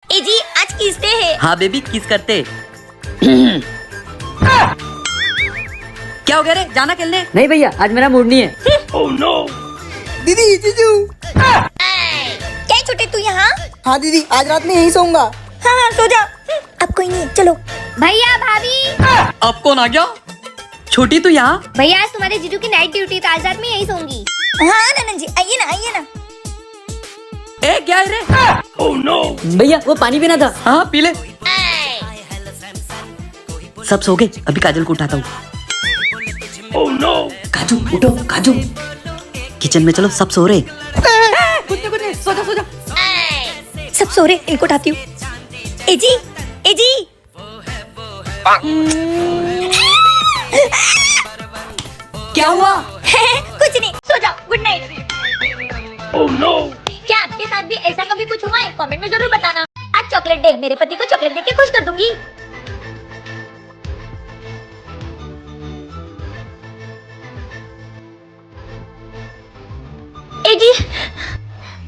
ए जी आज किस डे है? हाँ बेबी किस करते। क्या हो गया रे, जाना खेलने? नहीं भैया आज मेरा मूड नहीं है। दीदी जीजू। क्या है छोटे तू यहाँ? हाँ दीदी आज रात में यहीं सोऊंगा। हाँ हाँ सो जा। अब कोई नहीं चलो। भैया भाभी। अब कौन आ गया? छोटी तू यहाँ? भैया आज तुम्हारे जीजू की नाइट ड्यूटी तो आज रात में यहीं सोऊंगी। हाँ ननन जी आइए ना आइए ना। ए क्या है रे? भैया वो पानी पीना था। हाँ पी ले। सब सो गए, अभी काजल को उठाता हूँ। काजू उठो काजू, किचन में चलो सब सो रहे। कुछ नहीं सो जा सो जा। सब सो रहे इनको उठाती हूँ। ए जी ए जी। क्या हुआ? कुछ नहीं सो जाओ गुड नाइट। क्या आपके साथ भी ऐसा कभी कुछ हुआ है? कमेंट में जरूर बताना। आज चॉकलेट डे, मेरे पति को चॉकलेट देके खुश कर दूंगी। ए जी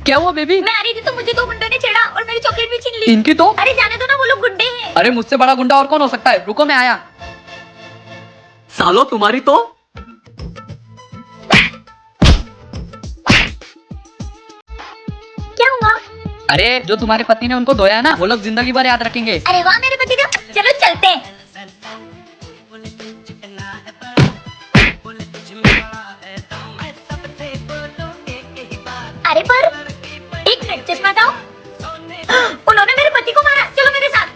क्या हुआ बेबी? मैं आ रही थी तो मुझे दो गुंडों ने छेड़ा और मेरी चॉकलेट भी छीन ली। इनकी तो? अरे जाने दो ना, वो लोग गुंडे हैं। अरे मुझसे बड़ा गुंडा और कौन हो सकता है, रुको मैं आया। सालो तुम्हारी तो। क्या हुआ? अरे जो तुम्हारे पति ने उनको धोया है ना, वो लोग जिंदगी भर याद रखेंगे। अरे वाह मेरे पति देव, चलो चलते हैं। अरे पर एक मिनट चश्मा हटाओ। उन्होंने मेरे पति को मारा, चलो मेरे साथ।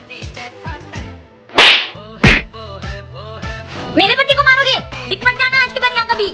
मेरे पति को मारोगे? दिख मत जाना आज के बाद यहाँ कभी।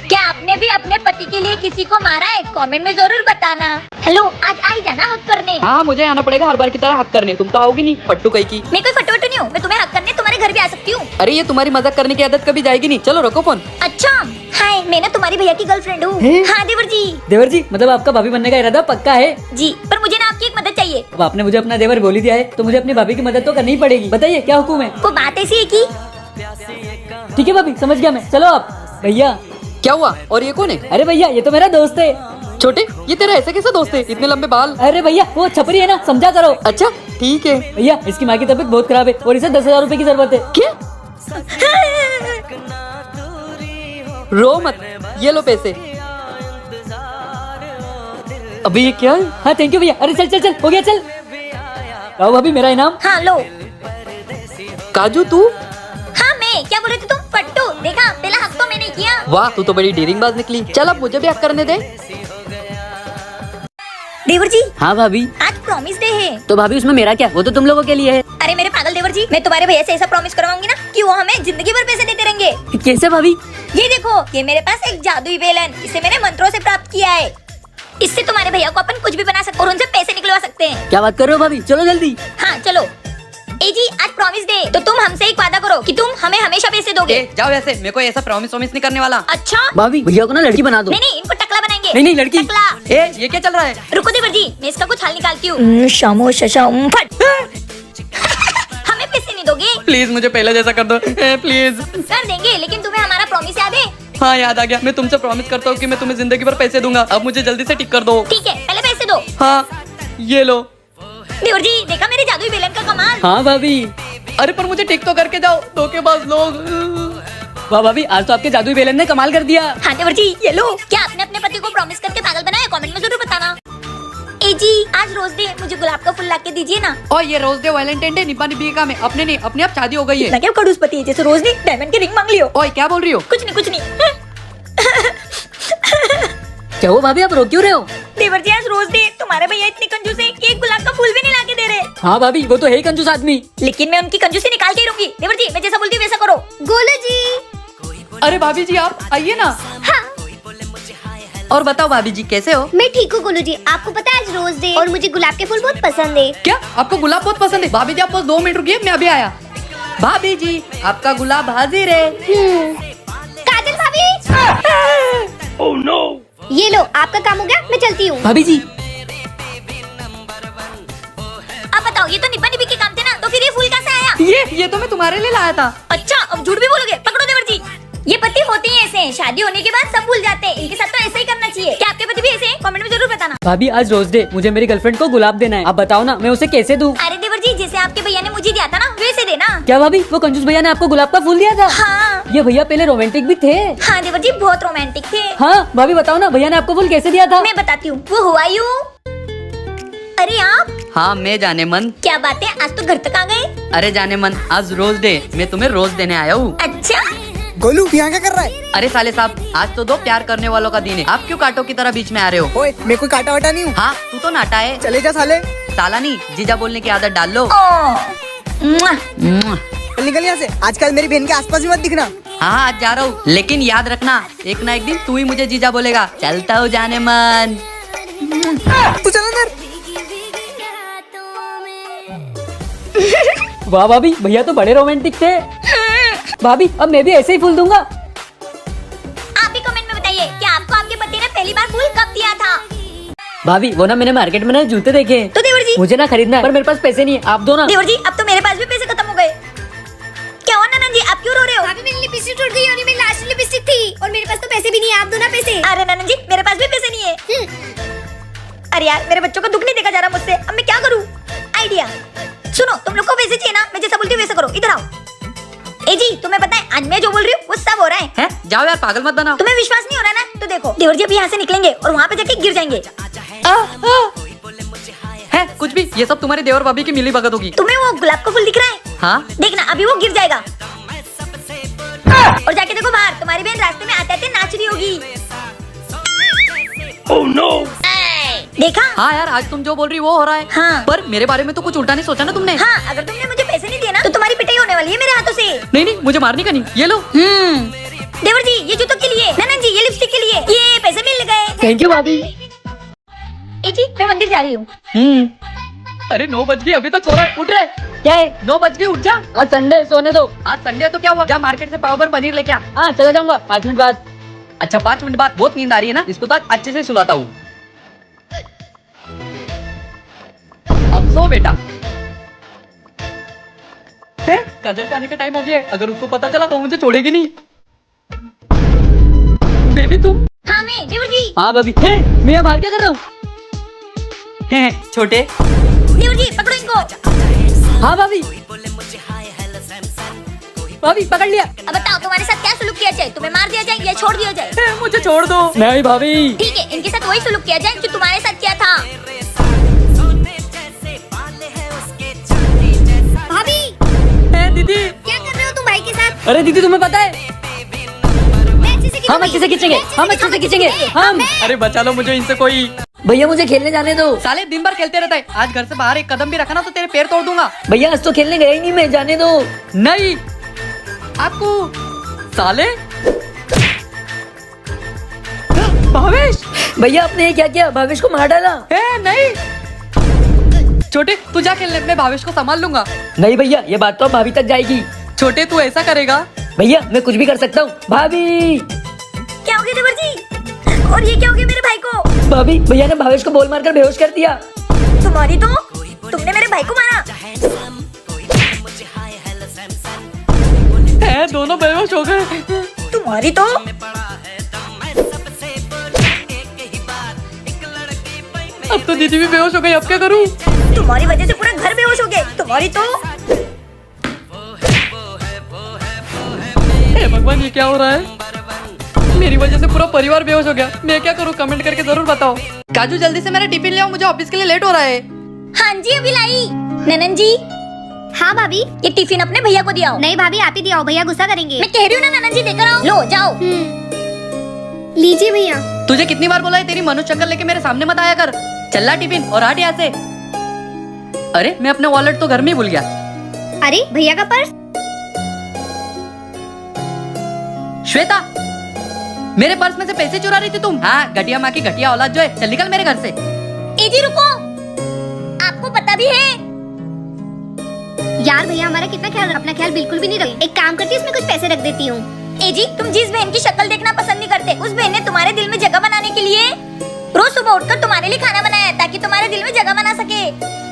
क्या आपने भी अपने पति के लिए किसी को मारा है? कमेंट में जरूर बताना। हेलो आज आई जाना हक करने। हाँ मुझे आना पड़ेगा हर बार की तरह हक करने, तुम तो आओगी नहीं फट्टू कहीं की। मैं कोई फटोटू नहीं हूँ, मैं तुम्हें हक करने तुम्हारे घर भी आ सकती हूँ। अरे ये तुम्हारी मजाक करने की आदत कभी जाएगी नहीं, चलो रखो फोन। अच्छा हाय, मैं ना तुम्हारी भैया की गर्लफ्रेंड हूँ। हाँ देवर जी। देवर जी मतलब आपका भाभी बनने का इरादा पक्का है? जी पर मुझे ना आपकी एक मदद चाहिए। अब आपने मुझे अपना देवर बोल ही दिया है तो मुझे अपनी भाभी की मदद तो करनी ही पड़ेगी। बताइए क्या हुक्म है? वो बात ऐसी है कि ठीक है भाभी समझ गया मैं, चलो आप। भैया क्या हुआ? और ये कौन है? अरे भैया ये तो मेरा दोस्त है। छोटे ये तेरा ऐसे कैसे दोस्त है, इतने लंबे बाल? अरे भैया वो छपरी है ना, समझा करो। अच्छा ठीक है। भैया इसकी माँ की तबीयत बहुत खराब है और इसे 10,000 रूपए की जरूरत है। क्या? रो मत, ये लो पैसे। अभी ये क्या है? हाँ थैंक यू भैया। अरे चल चल चल हो गया चल। आओ भाभी मेरा इनाम। हाँ लो। काजू तू? हाँ मैं, क्या बोल रहे थे तुम? फट्टू, देखा पहला हक तो मैंने किया। वाह तू तो बड़ी डेयरिंग बाज निकली। चल अब मुझे भी हक करने दे। देवर जी हाँ भाभी। आज प्रॉमिस डे है। तो भाभी उसमें मेरा क्या, वो तो तुम लोगों के लिए है। अरे मेरे पागल देवर जी, मैं तुम्हारे भैया से ऐसा प्रॉमिस करवाऊंगी ना कि वो हमें जिंदगी भर पैसे देते रहेंगे। कैसे भाभी? ये देखो, ये मेरे पास एक जादुई बेलन, इसे मैंने मंत्रों से प्राप्त किया है। इससे तुम्हारे भैया को अपन कुछ भी बना सकते और उनसे पैसे निकलवा सकते हैं। क्या बात कर रहे हो भाभी, चलो जल्दी। हाँ चलो। ए जी आज प्रॉमिस डे, तो तुम हमसे एक वादा करो कि तुम हमें हमेशा पैसे दोगे। जाओ ऐसे, मेरे को ऐसा प्रॉमिस नहीं करने वाला। अच्छा भाभी भैया को ना लड़की बना दो। नहीं नहीं, इनको टकला बनाएंगे। नहीं नहीं लड़की। टकला। ए ये क्या चल रहा है? रुको देवर जी, मैं इसका कुछ हल निकालती हूँ। शामो शशा फट। हमें पैसे नहीं दोगे? प्लीज मुझे पहले जैसा कर दो प्लीज। कर देंगे, लेकिन तुम्हें हमारा प्रॉमिस याद है? हाँ याद आ गया, मैं तुमसे प्रॉमिस करता हूँ कि मैं तुम्हें जिंदगी भर पैसे दूंगा। अब मुझे जल्दी से टिक कर दो। ठीक है पहले पैसे दो। हाँ ये लो। देवर जी देखा मेरे जादुई बेलन का कमाल। हाँ भाभी। अरे पर मुझे टिक तो करके जाओ, धोखेबाज लोग। वाह भाभी आज तो आपके जादुई बेलन ने कमाल कर दिया। हाँ देवर जी ये लो। क्या आपने अपने पति को प्रॉमिस करके पागल बनाया? कमेंट में जरूर बताना। ए जी आज रोज डे, मुझे गुलाब का फूल ला के दीजिए ना। और ये रोज डे वैलेंटाइन डे निपा निपी का में अपने नहीं, अपने आप शादी हो गई है। लगे खड़ूस पति है, जैसे रोज डे डायमंड की रिंग मांग लियो। ओए क्या बोल रही हो? कुछ नहीं कुछ नहीं। क्या हुआ भाभी आप रो क्यों रहे हो? देवर जी आज रोज डे, तुम्हारे भैया इतने कंजूस है कि एक गुलाब का फूल भी नहीं ला के दे रहे। हाँ भाभी वो तो है ही कंजूस आदमी। लेकिन मैं उनकी कंजूसी निकाल के ही रहूंगी। देवर जी मैं जैसा बोलती हूँ वैसा करो। गोलू जी। अरे भाभी जी आप आइए ना। हाँ और बताओ भाभी जी कैसे हो? मैं ठीक हूँ गोलू जी। आपको पता है आज रोज डे और मुझे गुलाब के फूल बहुत पसंद है। क्या आपको गुलाब बहुत पसंद है? भाभी जी आप बस 2 मिनट रुकिए, मैं अभी आया। भाभी जी आपका गुलाब हाजिर है। काजल भाभी। Oh no. ये लो आपका काम हो गया, मैं चलती हूँ। भाभी जी अब बताओ, ये तो निपा निपी के काम थे ना, तो फिर ये फूल कैसे आया? ये तो मैं तुम्हारे लिए लाया था। अच्छा अब झूठ भी बोलोगे? पकड़ो देवर जी। ये पति होते ही ऐसे हैं, शादी होने के बाद सब भूल जाते हैं। इनके साथ तो ऐसा ही करना चाहिए। क्या आपके पति भी ऐसे हैं? कमेंट में जरूर बताना। भाभी आज रोज डे, मुझे मेरी गर्लफ्रेंड को गुलाब देना है। आप बताओ ना मैं उसे कैसे दूं? अरे देवर जी, जैसे आपके भैया ने मुझे दिया था ना, वैसे देना। क्या भाभी वो कंजूस भैया ने आपको गुलाब का फूल दिया था? हाँ ये भैया पहले रोमांटिक भी थे। हाँ देवर जी, बहुत रोमांटिक थे। हाँ भाभी बताओ ना भैया ने आपको फूल कैसे दिया था? मैं बताती हूँ। वो हुआ यूं। अरे आप, हाँ मैं जाने मन। क्या बात है, आज तो घर तक आ गए। अरे जाने मन, आज रोज डे, मैं तुम्हें रोज देने आया हूँ। अच्छा, गोलू यहाँ क्या कर रहा है? अरे साले साहब, आज तो दो प्यार करने वालों का दिन है, आप क्यों कांटों की तरह बीच में आ रहे हो? ओए मैं कोई काटा वाटा नहीं हूँ। हाँ तू तो नाटा है। चले जा साले। साला नहीं, जीजा बोलने की आदत डाल लो। मुआ। चल निकल यहाँ से। आजकल मेरी बहन के आसपास भी मत दिखना। हाँ आज जा रहा हूँ, लेकिन याद रखना एक ना एक दिन तू ही मुझे जीजा बोलेगा। चलता हूँ जाने मन। तू चल अंदर। वाह भाभी भैया तो बड़े रोमांटिक थे। भाभी अब मैं भी ऐसे ही फूल दूंगा। आप ही कमेंट में बताइए कि आपको आपके पति ने पहली बार फूल कब दिया था। भाभी वो ना मैंने मार्केट में ना जूते देखे हैं। तो देवर जी, मुझे ना खरीदना है पर मेरे पास पैसे नहीं है, आप दो ना। देवर जी, अब तो मेरे पास भी पैसे खत्म हो गए। क्या हुआ ननन जी, आप क्यों रो रहे हो? भाभी मेरी लिपस्टिक टूट गई और ये मेरी लास्ट लिपस्टिक थी और मेरे पास तो पैसे भी नहीं है। आप दो ना पैसे। अरे ननन जी, मेरे पास भी पैसे नहीं है। अरे यार, मेरे बच्चों का दुख नहीं देखा जा रहा मुझसे। अब मैं क्या करूँ? आइडिया सुनो, तुम लोग को वैसे चाहिए ना, मैं जैसा बोलती हूँ वैसा करो। इधर आओ। ए जी, तुम्हें पता है आज मैं जो बोल रही हूँ वो सब हो रहा है। है? जाओ यार, पागल मत बनाओ। तुम्हें विश्वास नहीं हो रहा ना, तो देखो देवर जी अभी यहाँ से निकलेंगे और वहाँ पे जाके गिर जाएंगे। है कुछ भी, ये सब तुम्हारी देवर भाभी की मिली भगत होगी। तुम्हें वो गुलाब का फूल दिख रहा है? हाँ देखना अभी वो गिर जाएगा। और जाके देखो बाहर, तुम्हारी बहन रास्ते में आते आते नाच रही होगी। Oh no! देखा? हाँ यार, आज तुम जो बोल रही वो हो रहा है। हाँ। पर मेरे बारे में तो कुछ उल्टा नहीं सोचा ना तुमने? हाँ, अगर तुमने मुझे पैसे नहीं दिए ना तो तुम्हारी पिटाई होने वाली है मेरे हाथों से। नहीं नहीं, मुझे मारने का नहीं। ये लो। देवर जी, ये जूतों के लिए, ननन जी ये लिपस्टिक के लिए, ये पैसे मिल गए। थैंक यू भाभी। ए जी, मैं मंदिर जा रही हूँ। अरे 9 बज गई, अभी तक सो रहा है। उठ रहे। क्या है? 9 बज गई, उठ जा। आज संडे सोने दो। आज संडे तो क्या हुआ, जा मार्केट से पाव भर पनीर लेके आ। हाँ चला जाऊंगा 5 मिनट बाद। अच्छा 5 मिनट बाद? बहुत नींद आ रही है ना, इसको तो आज अच्छे से सुलाता हूँ। अब सो बेटा। कजल का आने का टाइम हो गया है, अगर उसको पता चला तो मुझे छोड़ेगी नहीं। बेबी तुम? हाँ मैं, देवर जी। हाँ भाभी। मैं यहाँ बाहर क्या कर रहा हूँ? छोटे। देवर जी पकड़ो इनको। हाँ भाभी। भाभी पकड़ लिया। अब बताओ तुम्हारे साथ क्या सुलूक किया जाए? तुम्हें मार दिया जाए या छोड़ दिया जाए? मुझे छोड़ दो। नहीं भाभी। ठीक है, इनके साथ वही सुलूक किया जाए जो तुम्हारे साथ किया था। भाभी दीदी। क्या कर रहे हो तुम भाई के साथ? अरे दीदी तुम्हें पता है मैं अच्छे से हम अच्छे से खींचेंगे, हम अच्छे से खींचेंगे हम। अरे बचा लो मुझे इनसे कोई। भैया मुझे खेलने जाने दो। साले दिन भर खेलते रहता है, आज घर से बाहर एक कदम भी रखा ना तो तेरे पैर तोड़ दूंगा। भैया आज तो खेलने गया ही नहीं मैं, जाने दो। नहीं आपको साले। भावेश। भैया आपने ये क्या किया? भावेश को मार डाला। नहीं छोटे, तू जा खेलने, मैं भावेश को संभाल लूंगा। नहीं भैया ये बात तो अब भाभी तक जाएगी। छोटे तू ऐसा करेगा? भैया मैं कुछ भी कर सकता हूँ। भाभी क्या हो गया देवर जी? और ये क्या हो गया मेरे भाई को? भाभी भैया ने भावेश को बॉल मारकर बेहोश कर दिया। तुम्हारी तो, तुमने मेरे भाई को मारा। दोनों बेहोश हो गए। तुम्हारी तो। अब तो दीदी भी बेहोश हो गई, अब क्या करूं? तुम्हारी वजह से पूरा घर बेहोश हो गया। तुम्हारी तो। हे भगवान, ये क्या हो रहा है? मेरी वजह से पूरा परिवार बेहोश हो गया। मैं क्या करूं? कमेंट करके जरूर बताओ। काजू जल्दी से मेरा टिफिन ले आओ, मुझे ऑफिस के लिए लेट हो रहा है। हाँ जी अभी लाई। ननन जी हाँ भाभी। ये टिफिन अपने भैया को दिया। नहीं भाभी आप ही दिया, भैया गुस्सा करेंगे। मैं कह रही हूँ ना ननन जी, देकर आओ। लो जाओ। लीजिए भैया। तुझे कितनी बार बोला है तेरी मनुष्य शक्ल लेके मेरे सामने मत आया कर। चल टिफिन और हट यहाँ से। अरे मैं अपना वॉलेट तो घर में ही भूल गया। अरे भैया का पर्स। श्वेता, मेरे पर्स में से पैसे चुरा रही थी तुम? हाँ, घटिया माँ की घटिया औलाद जो है। चल निकल मेरे घर से। ए जी रुको, आपको पता भी है? यार भैया हमारा कितना ख्याल, अपना ख्याल बिल्कुल भी नहीं रखते। एक काम करती हूँ, इसमें कुछ पैसे रख देती हूँ। ए जी, तुम जिस बहन की शक्ल देखना पसंद नहीं करते, उस बहन ने तुम्हारे दिल में जगह बनाने के लिए रोज सुबह उठकर तुम्हारे लिए खाना बनाया ताकि तुम्हारे दिल में जगह बना सके।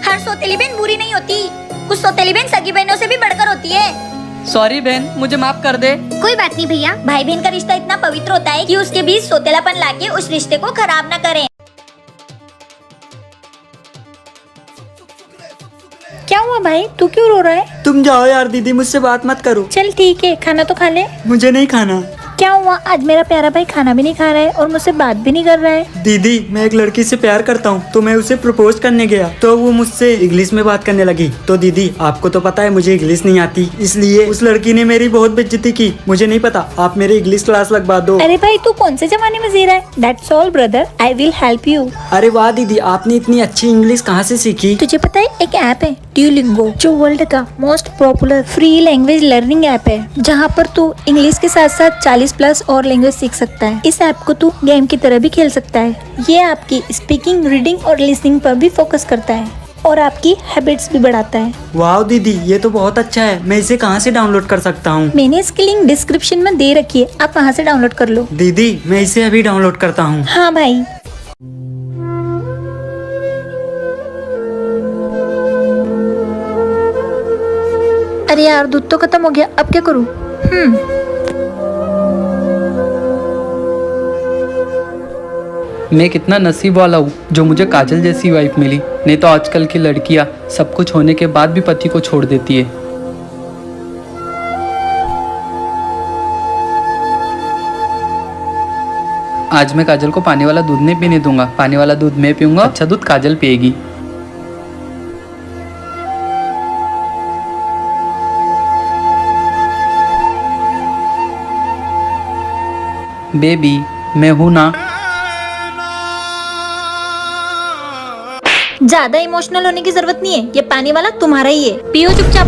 हर सौतेली बहन बुरी नहीं होती, कुछ सौतेली बहन सगी बहनों से भी बढ़कर होती है। सॉरी बहन, मुझे माफ कर दे। कोई बात नहीं भैया। भाई बहन का रिश्ता इतना पवित्र होता है कि उसके बीच सोतेलापन लाके उस रिश्ते को खराब ना करें। क्या हुआ भाई, तू क्यों रो रहा है? तुम जाओ यार दीदी, मुझसे बात मत करो। चल ठीक है, खाना तो खा ले। मुझे नहीं खाना। क्या हुआ, आज मेरा प्यारा भाई खाना भी नहीं खा रहा है और मुझसे बात भी नहीं कर रहा है? दीदी, मैं एक लड़की से प्यार करता हूँ, तो मैं उसे प्रपोज करने गया तो वो मुझसे इंग्लिश में बात करने लगी। तो दीदी, आपको तो पता है मुझे इंग्लिश नहीं आती, इसलिए उस लड़की ने मेरी बहुत बेइज्जती की। मुझे नहीं पता, आप मेरी इंग्लिश क्लास लगवा दो। अरे भाई, तू कौन से जमाने में जी रहा है? That's all brother, I will help you. अरे वाह दीदी, आपने इतनी अच्छी इंग्लिश कहाँ से सीखी? तुझे पता है एक ऐप है ड्यूलिंगो, जो वर्ल्ड का most popular free language learning app है, जहाँ पर तू इंग्लिश के साथ साथ 40+ और लैंग्वेज सीख सकता है। इस ऐप को तू गेम की तरह भी खेल सकता है। ये आपकी स्पीकिंग, रीडिंग और लिसनिंग पर भी फोकस करता है और आपकी हैबिट्स भी बढ़ाता है। वाह दीदी, ये तो बहुत अच्छा है। मैं इसे कहाँ से डाउनलोड कर सकता हूँ? मैंने इसकी लिंक डिस्क्रिप्शन में दे रखी है, आप वहाँ से डाउनलोड कर लो। दीदी, मैं इसे अभी डाउनलोड करता हूँ। हाँ भाई। अरे यार, दूध तो खत्म हो गया, अब क्या करूँ? मैं कितना नसीब वाला हूँ जो मुझे काजल जैसी वाइफ मिली। नहीं तो आजकल की लड़कियाँ सब कुछ होने के बाद भी पति को छोड़ देती है। आज मैं काजल को पानी वाला दूध नहीं पीने दूंगा। पानी वाला दूध मैं पीऊंगा, अच्छा दूध काजल पिएगी। बेबी, मैं हूँ ना। ज्यादा इमोशनल होने की जरूरत नहीं है, ये पानी वाला तुम्हारा ही है, पियो चुपचाप।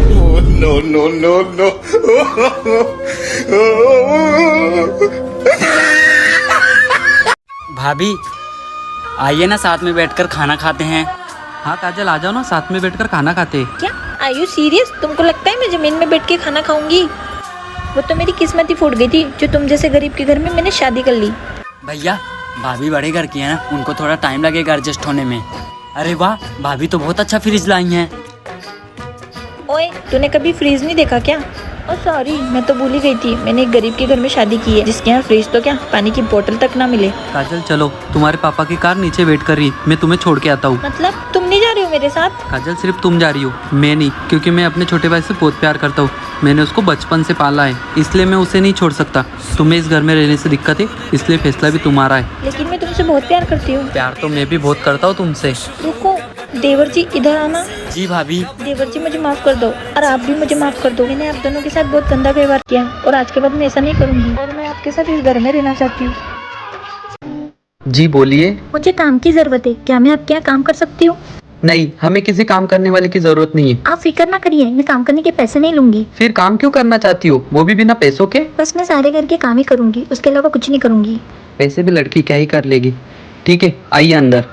no, no, no, no. भाभी, आइए ना, साथ में बैठकर खाना खाते हैं। हाँ काजल, आ जाओ ना, साथ में बैठकर खाना खाते। क्या आर यू सीरियस? तुमको लगता है मैं जमीन में बैठ के खाना खाऊंगी? वो तो मेरी किस्मत ही फूट गई थी जो तुम जैसे गरीब के घर में मैंने शादी कर ली। भैया, भाभी बड़े घर की है ना, उनको थोड़ा टाइम लगेगा एडजस्ट होने में। अरे वाह, भाभी तो बहुत अच्छा फ्रिज लाई हैं। ओए, तूने कभी फ्रीज नहीं देखा क्या? ओ सॉरी, मैं तो भूल ही गई थी, मैंने एक गरीब के घर में शादी की है जिसके यहाँ फ्रिज तो क्या, पानी की बोतल तक ना मिले। काजल चलो, तुम्हारे पापा की कार नीचे वेट कर रही, मैं तुम्हें छोड़ के आता हूँ। मतलब तुम नहीं जा रही हो मेरे साथ? काजल, सिर्फ तुम जा रही हो, मैं नहीं, क्योंकि मैं अपने छोटे भाई से बहुत प्यार करता हूँ। मैंने उसको बचपन से पाला है, इसलिए मैं उसे नहीं छोड़ सकता। तुम्हें इस घर में रहने से दिक्कत है, इसलिए फैसला भी तुम्हारा है। लेकिन मैं तुमसे बहुत प्यार करती हूँ। प्यार तो मैं भी बहुत करता हूँ तुमसे। रुको, देवर जी इधर आना। जी भाभी। देवर जी, मुझे माफ कर दो और आप भी मुझे माफ कर दो। मैंने आप दोनों के साथ बहुत गंदा व्यवहार किया और आज के बाद मैं ऐसा नहीं करूंगी और मैं आपके साथ इस घर में रहना चाहती हूँ। जी बोलिए। मुझे काम की जरूरत है, क्या मैं आपके यहाँ काम कर सकती हूँ? नहीं, हमें किसी काम करने वाले की जरूरत नहीं है। आप फिक्र ना करिए, मैं काम करने के पैसे नहीं लूंगी। फिर काम क्यों करना चाहती हो, वो भी बिना पैसों के? बस मैं सारे घर के काम ही करूंगी, उसके अलावा कुछ नहीं करूंगी। पैसे भी लड़की क्या ही कर लेगी। ठीक है, आइए अंदर।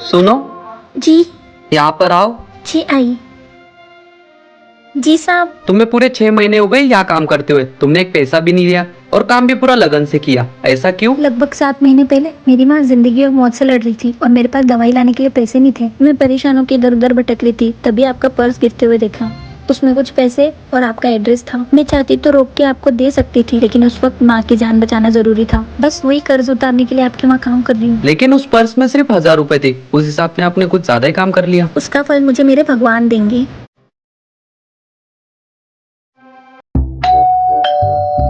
सुनो, जी। यहाँ पर आओ। जी आई। जी साहब। तुम्हें पूरे 6 महीने हो गए यहाँ काम करते हुए, तुमने एक पैसा भी नहीं लिया और काम भी पूरा लगन से किया, ऐसा क्यों? लगभग 7 महीने पहले मेरी माँ जिंदगी और मौत से लड़ रही थी और मेरे पास दवाई लाने के लिए पैसे नहीं थे। मैं परेशान होकर इधर उधर भटक रही थी, तभी आपका पर्स गिरते हुए देखा। उसमें कुछ पैसे और आपका एड्रेस था। मैं चाहती तो रोक के आपको दे सकती थी, लेकिन उस वक्त माँ की जान बचाना जरूरी था। बस वही कर्ज उतारने के लिए आपके वहाँ काम कर रही हूँ। लेकिन उस पर्स में सिर्फ 1000 रुपए थे, उस हिसाब से आपने कुछ ज्यादा ही काम कर लिया। उसका फल मुझे मेरे भगवान देंगे।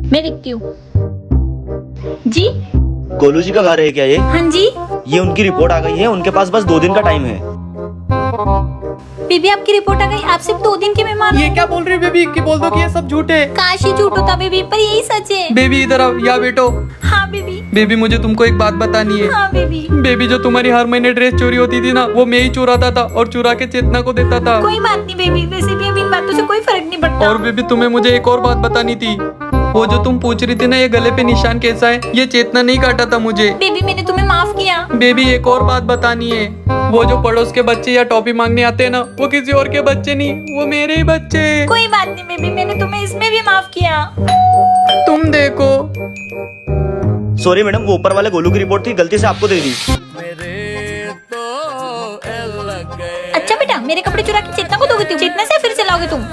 मैं देखती हूँ। जी। गोलू जी का घर है क्या ये? हाँ जी। ये उनकी रिपोर्ट आ गई है, उनके पास बस 2 दिन का टाइम है। बेबी, आपकी रिपोर्ट आ गई, आप सिर्फ 2 दिन के मेहमान। ये क्या बोल रही है बेबी, कि बोल दो कि ये सब झूठ है। काश ही झूठ होता बेबी, पर यही सच है। बेबी इधर आओ, या बैठो। हाँ बेबी। बेबी, मुझे तुमको एक बात बतानी है। हाँ बेबी। बेबी, जो तुम्हारी हर महीने ड्रेस चोरी होती थी ना, वो मैं ही चुराता था और चुरा के चेतना को देता था। कोई बात नहीं बेबी, वैसे भी अब इन बातों से कोई फर्क नहीं पड़ता। और बेबी, तुम्हें मुझे एक और बात बतानी थी। वो जो तुम पूछ रही थी ना, ये गले पे निशान कैसा है, ये चेतना नहीं काटा था मुझे। बेबी, मैंने तुम्हें माफ किया। बेबी, एक और बात बतानी है। वो जो पड़ोस के बच्चे या टॉफी मांगने आते हैं ना, वो किसी और के बच्चे नहीं, वो मेरे ही बच्चे हैं। कोई बात नहीं बेबी, मैंने तुम्हें इसमें भी माफ किया। तुम देखो। सॉरी मैडम, वो ऊपर वाले गोलू की रिपोर्ट थी, गलती से आपको दे दी। अच्छा बेटा, मेरे कपड़े चुरा के चेतना को दोगे तुम? चेतना से फिर चलाओगे तुम?